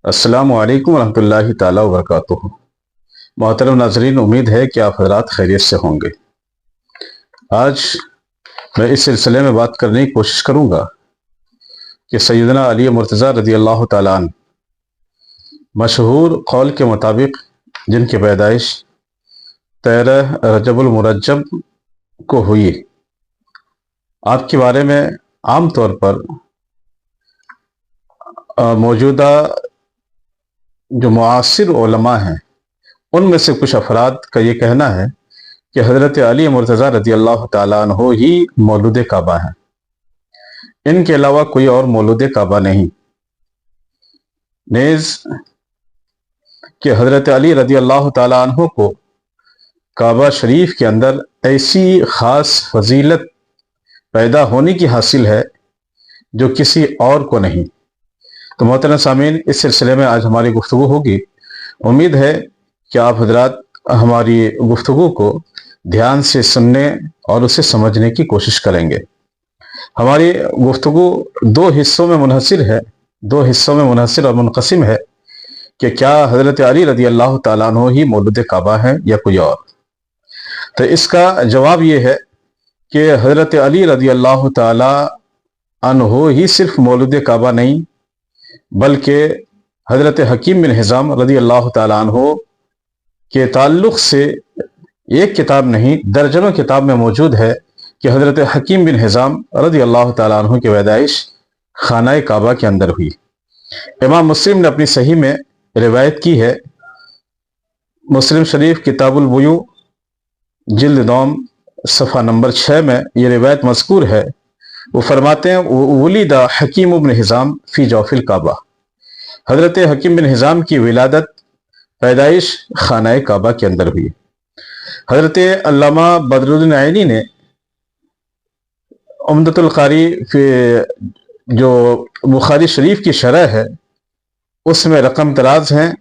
السلام علیکم ورحمۃ اللہ تعالیٰ وبرکاتہ۔ محترم ناظرین، امید ہے کہ آپ حضرات خیریت سے ہوں گے۔ آج میں اس سلسلے میں بات کرنے کی کوشش کروں گا کہ سیدنا علی مرتضیٰ رضی اللہ تعالیٰ عنہ مشہور قول کے مطابق جن کی پیدائش 13 رجب المرجب کو ہوئی، آپ کے بارے میں عام طور پر موجودہ جو معاصر علماء ہیں ان میں سے کچھ افراد کا یہ کہنا ہے کہ حضرت علی مرتضیٰ رضی اللہ تعالیٰ عنہ ہی مولود کعبہ ہیں، ان کے علاوہ کوئی اور مولود کعبہ نہیں۔ نیز کہ حضرت علی رضی اللہ تعالیٰ عنہ کو کعبہ شریف کے اندر ایسی خاص فضیلت پیدا ہونے کی حاصل ہے جو کسی اور کو نہیں۔ تو محترم سامعین، اس سلسلے میں آج ہماری گفتگو ہوگی۔ امید ہے کہ آپ حضرات ہماری گفتگو کو دھیان سے سننے اور اسے سمجھنے کی کوشش کریں گے۔ ہماری گفتگو دو حصوں میں منحصر اور منقسم ہے کہ کیا حضرت علی رضی اللہ تعالیٰ عنہ ہی مولود کعبہ ہیں یا کوئی اور۔ تو اس کا جواب یہ ہے کہ حضرت علی رضی اللہ تعالیٰ عنہ ہی صرف مولود کعبہ نہیں، بلکہ حضرت حکیم بن حزام رضی اللہ تعالیٰ عنہ کے تعلق سے ایک کتاب نہیں درجنوں کتاب میں موجود ہے کہ حضرت حکیم بن حزام رضی اللہ تعالیٰ عنہ کی پیدائش خانہ کعبہ کے اندر ہوئی۔ امام مسلم نے اپنی صحیح میں روایت کی ہے، مسلم شریف کتاب البیوع جلد دوم صفحہ نمبر 6 میں یہ روایت مذکور ہے۔ وہ فرماتے ہیں ولد حکیم بن حزام فی جوف الکعبہ، حضرت حکیم بن حزام کی ولادت پیدائش خانہ کعبہ کے اندر ہوئی۔ حضرت علامہ بدر الدین عینی نے عمدۃ القاری جو بخاری شریف کی شرح ہے اس میں رقم دراز ہیں،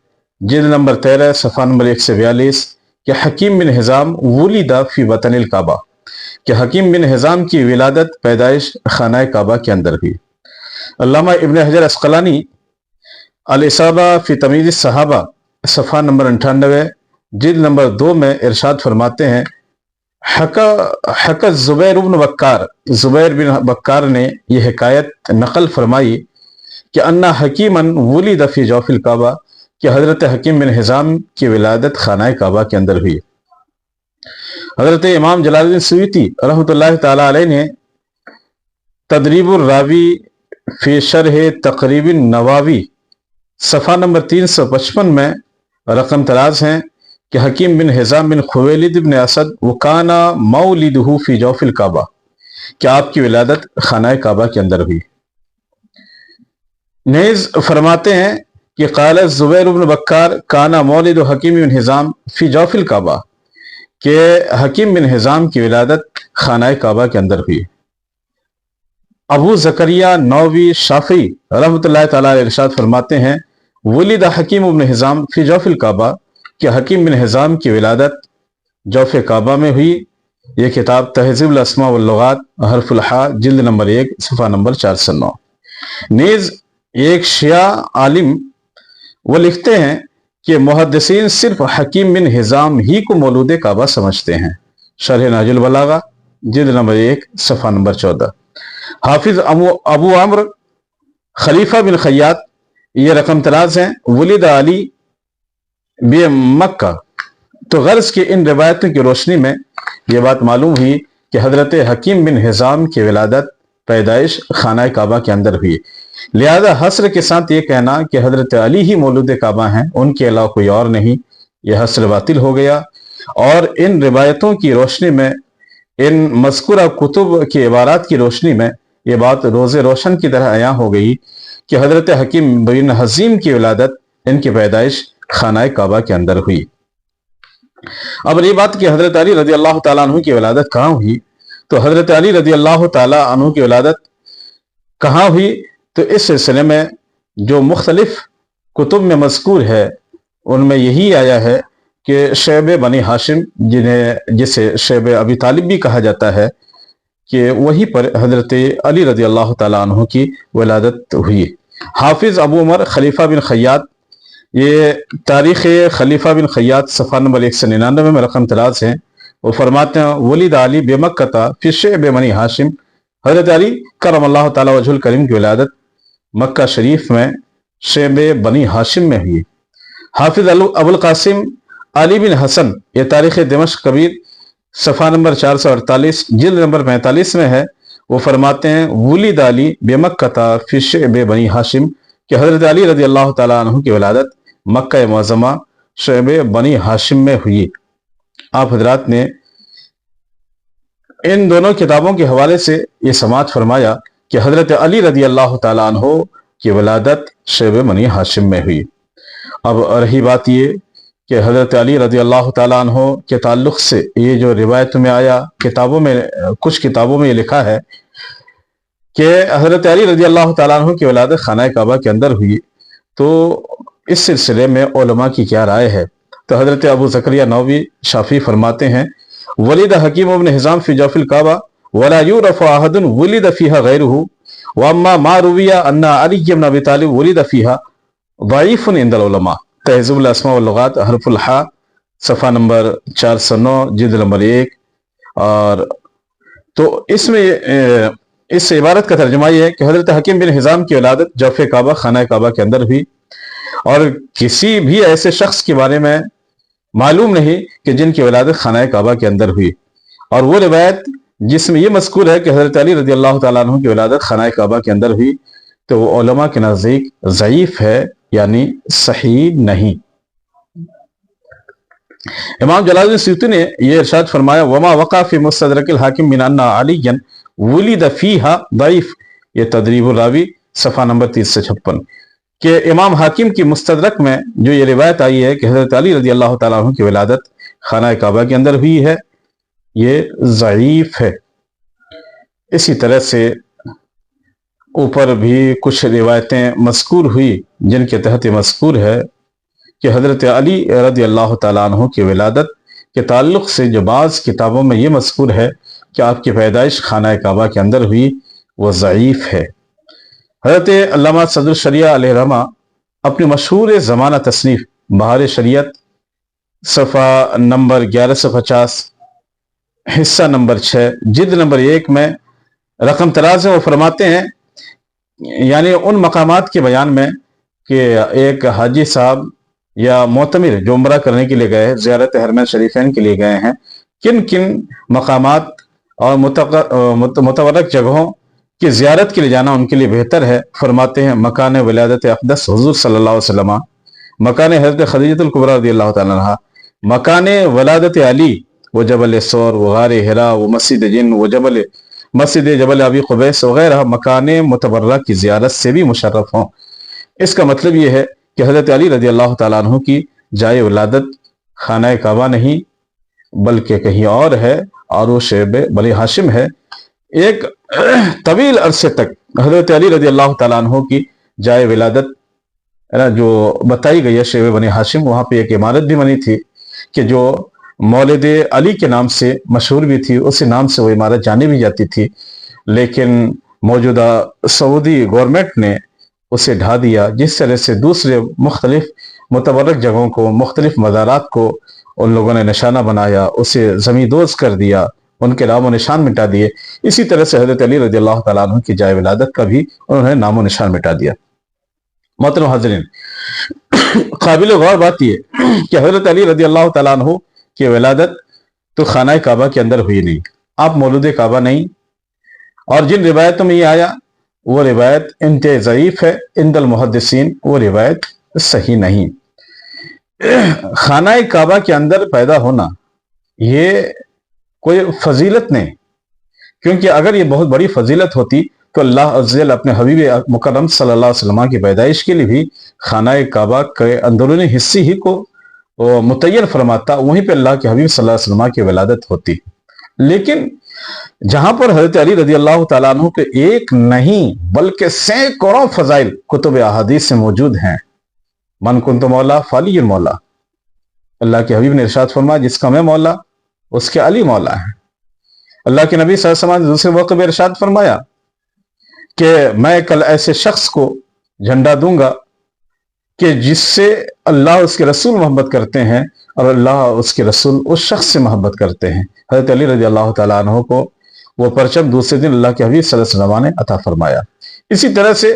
جلد نمبر 13 صفحہ نمبر 142 کہ حکیم بن حزام ولد فی وطن الکعبہ، کہ حکیم بن حزام کی ولادت پیدائش خانہ کعبہ کے اندر ہوئی۔ علامہ ابن حجر عسقلانی الاصابہ فی تمیز الصحابہ صفحہ نمبر 98 جلد نمبر 2 میں ارشاد فرماتے ہیں حکت زبیر بن بکار نے یہ حکایت نقل فرمائی کہ انا حکیمن ولد فی جوف الکعبہ، کہ حضرت حکیم بن حزام کی ولادت خانہ کعبہ کے اندر ہوئی۔ حضرت امام جلال الدین سیوطی رحمۃ اللہ تعالی علیہ نے تدریب الراوی فی شرح تقریب النواوی صفحہ نمبر 355 میں رقم تراز ہیں کہ حکیم بن حزام بن خویلد بن اسد وکانا مولدہ فی جوف الکعبہ، کہ آپ کی ولادت خانہ کعبہ کے اندر ہوئی۔ نیز فرماتے ہیں کہ قال زبیر بن بکار کانا مولد حکیم بن حزام فی جوف الکعبہ، کہ حکیم بن حزام کی ولادت خانہ کعبہ کے اندر ہوئی۔ ابو زکریا نووی شافعی رحمۃ اللہ تعالی علیہ ارشاد فرماتے ہیں ولد حکیم بن حزام فی جوف الکعبہ، کہ حکیم بن حزام کی ولادت جوف کعبہ میں ہوئی۔ یہ کتاب تہذیب الاسماء واللغات حرف الحاء جلد نمبر 1 صفحہ نمبر 409۔ نیز ایک شیعہ عالم وہ لکھتے ہیں کہ محدثین صرف حکیم بن حزام ہی کو مولود کعبہ سمجھتے ہیں۔ شرح نہج البلاغہ جلد نمبر 1 صفحہ نمبر 14۔ حافظ ابو عمرو خلیفہ بن خیاط یہ رقم تراز ہیں ولد علی بمکہ۔ تو غرض کہ ان روایتوں کی روشنی میں یہ بات معلوم ہوئی کہ حضرت حکیم بن حزام کی ولادت پیدائش خانہ کعبہ کے اندر ہوئی، لہذا حصر کے ساتھ یہ کہنا کہ حضرت علی ہی مولود کعبہ ہیں، ان کے علاوہ کوئی اور نہیں، یہ حصر باطل ہو گیا۔ اور ان روایتوں کی روشنی میں، ان مذکورہ کتب کی عبارات کی روشنی میں یہ بات روز روشن کی طرح عیاں ہو گئی کہ حضرت حکیم بن حزام کی ولادت، ان کی پیدائش خانہ کعبہ کے اندر ہوئی۔ اب یہ بات کہ حضرت علی رضی اللہ تعالیٰ عنہ کی ولادت کہاں ہوئی، تو حضرت علی رضی اللہ تعالیٰ عنہ کی ولادت کہاں ہوئی، تو اس سلسلے میں جو مختلف کتب میں مذکور ہے ان میں یہی آیا ہے کہ شیب بنی ہاشم جسے شیب ابی طالب بھی کہا جاتا ہے، کہ وہی پر حضرت علی رضی اللہ تعالیٰ عنہ کی ولادت ہوئی۔ حافظ ابو عمر خلیفہ بن خیاط یہ تاریخ خلیفہ بن خیاط صفحہ نمبر 199 میں رقم تراز ہے. وہ فرماتے ہیں ولید علی بے مکہ فی شعب بنی ہاشم، حضرت علی کرم اللہ تعالی وجہ الکریم کی ولادت مکہ شریف میں شعب بنی ہاشم میں ہوئی. حافظ ابو القاسم علی بن حسن، یہ تاریخ دمشق کبیر صفحہ نمبر 448 جلد نمبر 45 میں ہے. وہ فرماتے ہیں ولید علی بے مکہ فی شعب بنی ہاشم کہ حضرت علی رضی اللہ تعالیٰ عنہ کی ولادت مکہ معظمہ شعب بنی ہاشم میں ہوئی. آپ حضرات نے ان دونوں کتابوں کے حوالے سے یہ سماعت فرمایا کہ حضرت علی رضی اللہ تعالیٰ عنہ کی ولادت شعب بنی ہاشم میں ہوئی. اب رہی بات یہ کہ حضرت علی رضی اللہ تعالیٰ عنہ کے تعلق سے یہ جو روایت میں آیا، کتابوں میں کچھ کتابوں میں یہ لکھا ہے کہ حضرت علی رضی اللہ تعالیٰ عنہ کی ولادت خانہ کعبہ کے اندر ہوئی. تو اس سلسلے میں علماء کی کیا رائے ہے؟ تو حضرت ابو زکریا نووی شافعی فرماتے ہیں ولید حکیم بن حزام فی جوف الکعبہ ولا یعرف احد ولد فیہا غیرہ واما ما روی ان علی بن ابی طالب ولد فیہا ضعیف عند العلماء. تہذیب الاسماء واللغات حرف الحاء صفحہ نمبر 409 جلد نمبر 1. اور تو اس میں اس عبارت کا ترجمہ یہ ہے کہ حضرت حکیم بن حزام کی ولادت جوف کعبہ خانہ کعبہ کے اندر ہوئی، اور کسی بھی ایسے شخص کے بارے میں معلوم نہیں کہ جن کی ولادت خانہ کعبہ کے اندر ہوئی. اور وہ روایت جس میں یہ مذکور ہے کہ حضرت علی رضی اللہ تعالیٰ عنہ کی ولادت خانہ کعبہ کے اندر ہوئی، تو وہ علماء کے نزدیک ضعیف ہے، یعنی صحیح نہیں. امام جلال الدین سیوطی نے یہ ارشاد فرمایا وما وقع فی مستدرک الحاکم من ان علی ولد فیہا ضعیف، یہ تدریب الراوی صفحہ نمبر 356، کہ امام حاکم کی مستدرک میں جو یہ روایت آئی ہے کہ حضرت علی رضی اللہ تعالیٰ عنہ کی ولادت خانہ کعبہ کے اندر ہوئی ہے، یہ ضعیف ہے. اسی طرح سے اوپر بھی کچھ روایتیں مذکور ہوئی جن کے تحت مذکور ہے کہ حضرت علی رضی اللہ تعالیٰ عنہ کی ولادت کے تعلق سے جو بعض کتابوں میں یہ مذکور ہے کہ آپ کی پیدائش خانہ کعبہ کے اندر ہوئی، وہ ضعیف ہے. حضرت علامہ صدر الشریعہ علیہ رحمہ اپنی مشہور زمانہ تصنیف بہار شریعت صفحہ نمبر 1150 حصہ نمبر 6 جلد نمبر 1 میں رقم تراز ہے. وہ فرماتے ہیں یعنی ان مقامات کے بیان میں کہ ایک حاجی صاحب یا معتمر جو عمرہ کرنے کے لیے گئے ہیں، زیارت حرمین شریفین کے لیے گئے ہیں، کن کن مقامات اور متورک جگہوں کی زیارت کے لیے جانا ان کے لیے بہتر ہے. فرماتے ہیں مکان ولادت اقدس حضور صلی اللہ علیہ وسلم، مکان حضرت خدیجۃ الکبریٰ رضی اللہ تعالیٰ عنہ، مکان ولادت علی وہ جبل سور، وہ غار حرا، وہ مسجد جن، وہ مسجد جبل ابی قبیس وغیرہ مکان متبرہ کی زیارت سے بھی مشرف ہوں. اس کا مطلب یہ ہے کہ حضرت علی رضی اللہ تعالیٰ عنہ کی جائے ولادت خانہ کعبہ نہیں بلکہ کہیں اور ہے، اور وہ شعب بنی ہاشم ہے. ایک طویل عرصے تک حضرت علی رضی اللہ تعالیٰ عنہ کی جائے ولادت جو بتائی گئی ہے شعب بنی ہاشم، وہاں پہ ایک عمارت بھی بنی تھی کہ جو مولد علی کے نام سے مشہور بھی تھی، اسی نام سے وہ عمارت جانی بھی جاتی تھی، لیکن موجودہ سعودی گورنمنٹ نے اسے ڈھا دیا، جس طرح سے دوسرے مختلف متبرک جگہوں کو، مختلف مزارات کو ان لوگوں نے نشانہ بنایا، اسے زمیندوز کر دیا، ان کے نام و نشان مٹا دیے. اسی طرح سے حضرت علی رضی اللہ تعالیٰ عنہ کی جائے ولادت کا بھی انہوں نے نام و نشان مٹا دیا. محترم حاضرین، قابل غور بات یہ کہ حضرت علی رضی اللہ تعالیٰ عنہ کی ولادت تو خانہ کعبہ کے اندر ہوئی نہیں، آپ مولود کعبہ نہیں، اور جن روایتوں میں یہ آیا وہ روایت انتہائی ضعیف ہے عند المحدثین، وہ روایت صحیح نہیں. خانہ کعبہ کے اندر پیدا ہونا یہ کوئی فضیلت نہیں، کیونکہ اگر یہ بہت بڑی فضیلت ہوتی تو اللہ عز و جل اپنے حبیب مکرم صلی اللہ علیہ وسلم کی پیدائش کے لیے بھی خانہ کعبہ کے اندرونی حصے ہی کو متعین فرماتا، وہیں پہ اللہ کے حبیب صلی اللہ علیہ وسلم کی ولادت ہوتی. لیکن جہاں پر حضرت علی رضی اللہ تعالیٰ عنہ کے ایک نہیں بلکہ سینکڑوں فضائل کتب احادیث سے موجود ہیں. من کنت مولا فعلی مولا، اللہ کے حبیب نے ارشاد فرمایا جس کا میں مولا اس کے علی مولا ہے. اللہ کے نبی صلی اللہ علیہ وسلم نے دوسرے موقع میں ارشاد فرمایا کہ میں کل ایسے شخص کو جھنڈا دوں گا کہ جس سے اللہ اس کے رسول محبت کرتے ہیں اور اللہ اس کے رسول اس شخص سے محبت کرتے ہیں۔ حضرت علی رضی اللہ تعالیٰ عنہ کو وہ پرچم دوسرے دن اللہ کے حبیب صلی اللہ علیہ وسلم نے عطا فرمایا۔ اسی طرح سے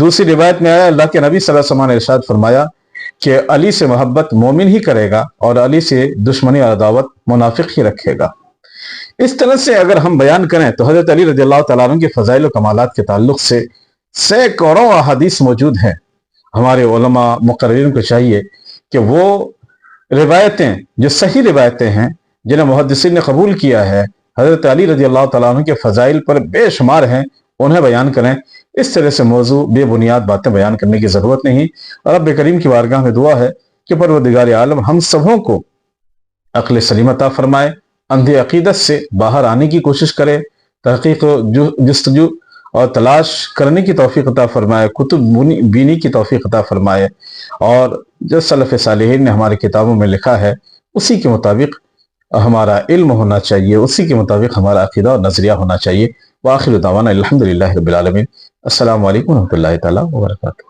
دوسری روایت میں آیا، اللہ کے نبی صلی اللہ علیہ وسلم نے ارشاد فرمایا کہ علی سے محبت مومن ہی کرے گا اور علی سے دشمنی اور عداوت منافق ہی رکھے گا۔ اس طرح سے اگر ہم بیان کریں تو حضرت علی رضی اللہ تعالیٰ عنہ کے فضائل و کمالات کے تعلق سے سینکڑوں احادیث موجود ہیں۔ ہمارے علماء مقررین کو چاہیے کہ وہ روایتیں جو صحیح روایتیں ہیں، جنہیں محدثین نے قبول کیا ہے، حضرت علی رضی اللہ تعالیٰ عنہ کے فضائل پر بے شمار ہیں، انہیں بیان کریں۔ اس طرح سے موضوع بے بنیاد باتیں بیان کرنے کی ضرورت نہیں، اور رب کریم کی بارگاہ میں دعا ہے کہ پروردگار عالم ہم سبوں کو عقل سلیم عطا فرمائے، اندھی عقیدت سے باہر آنے کی کوشش کرے، تحقیق و جستجو اور تلاش کرنے کی توفیق عطا فرمائے، کتب بینی کی توفیق عطا فرمائے، اور جو سلف صالحین نے ہماری کتابوں میں لکھا ہے اسی کے مطابق ہمارا علم ہونا چاہیے، اسی کے مطابق ہمارا عقیدہ اور نظریہ ہونا چاہیے۔ وآخر دعوانا الحمدللہ رب العالمین۔ السلام علیکم ورحمۃ اللہ تعالیٰ وبرکاتہ۔